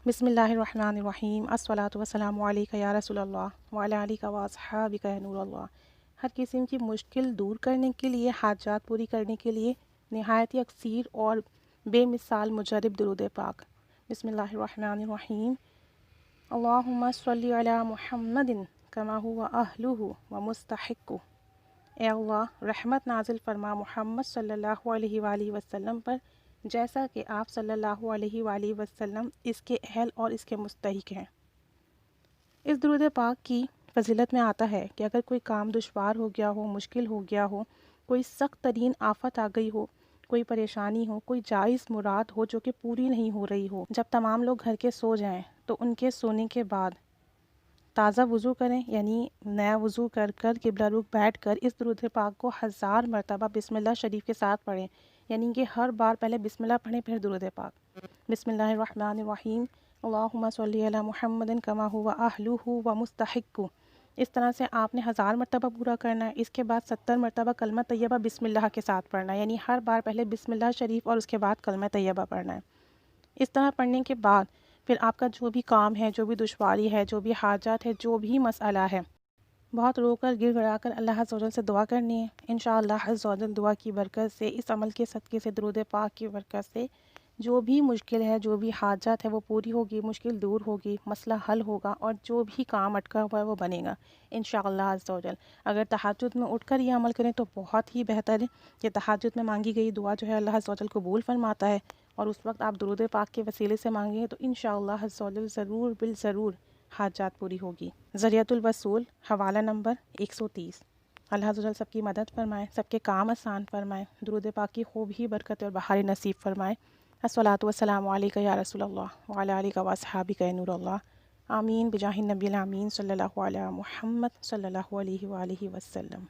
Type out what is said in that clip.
بسم اللہ الرحمن الرحیم الصلاۃ والسلام علیک یا رسول اللہ وعلی آلک و اصحابک یا نور اللہ۔ ہر قسم کی مشکل دور کرنے کے لیے، حاجات پوری کرنے کے لیے نہایت ہی اکثیر اور بے مثال مجرب درود پاک۔ بسم اللہ الرحمن الرحیم۔ اللہم صلی علی محمد کما هو اہلہ و مستحق۔ اے اللہ، رحمت نازل فرما محمد صلی اللہ علیہ وآلہ وسلم پر، جیسا کہ آپ صلی اللہ علیہ وآلہ وسلم اس کے اہل اور اس کے مستحق ہیں۔ اس درود پاک کی فضیلت میں آتا ہے کہ اگر کوئی کام دشوار ہو گیا ہو، مشکل ہو گیا ہو، کوئی سخت ترین آفت آ گئی ہو، کوئی پریشانی ہو، کوئی جائز مراد ہو جو کہ پوری نہیں ہو رہی ہو، جب تمام لوگ گھر کے سو جائیں تو ان کے سونے کے بعد تازہ وضو کریں، یعنی نیا وضو کر قبلہ رخ بیٹھ کر اس درود پاک کو 1000 مرتبہ بسم اللہ شریف کے ساتھ پڑھیں، یعنی کہ ہر بار پہلے بسم اللہ پڑھیں پھر درود پاک۔ بسم اللہ الرحمن الرحیم۔ اللہم صلی علی محمد کما هو اہلہ و مستحق۔ اس طرح سے آپ نے 1000 مرتبہ پورا کرنا ہے۔ اس کے بعد 70 مرتبہ کلمہ طیبہ بسم اللہ کے ساتھ پڑھنا ہے، یعنی ہر بار پہلے بسم اللہ شریف اور اس کے بعد کلمہ طیبہ پڑھنا ہے۔ اس طرح پڑھنے کے بعد پھر آپ کا جو بھی کام ہے، جو بھی دشواری ہے، جو بھی حاجات ہے، جو بھی مسئلہ ہے، بہت رو کر گر گڑا کر اللہ عز و جل سے دعا کرنی ہے۔ انشاءاللہ عز و جل دعا کی برکت سے، اس عمل کے صدقے سے، درود پاک کی برکت سے جو بھی مشکل ہے، جو بھی حاجات ہے وہ پوری ہوگی، مشکل دور ہوگی، مسئلہ حل ہوگا اور جو بھی کام اٹکا ہوا ہے وہ بنے گا انشاءاللہ عز و جل۔ اگر تہجد میں اٹھ کر یہ عمل کریں تو بہت ہی بہتر ہے کہ تہجد میں مانگی گئی دعا جو ہے اللہ عز و جل قبول فرماتا ہے، اور اس وقت آپ درود پاک کے وسیلے سے مانگیں تو انشاءاللہ عز و جل ضرور بالضرور حاجات پوری ہوگی۔ ذریعۃ الوصول، حوالہ نمبر 130۔ اللہ عز و جل سب کی مدد فرمائے، سب کے کام آسان فرمائے، درود پاک کی خوب ہی برکت اور بہار نصیب فرمائے۔ الصلاۃ والسلام علیک یا رسول اللہ وعلی آلک و اصحابک یا نور اللہ۔ آمین بجاہ النبی الامین صلی اللہ علیہ محمد صلی اللہ علیہ وآلہ وسلم۔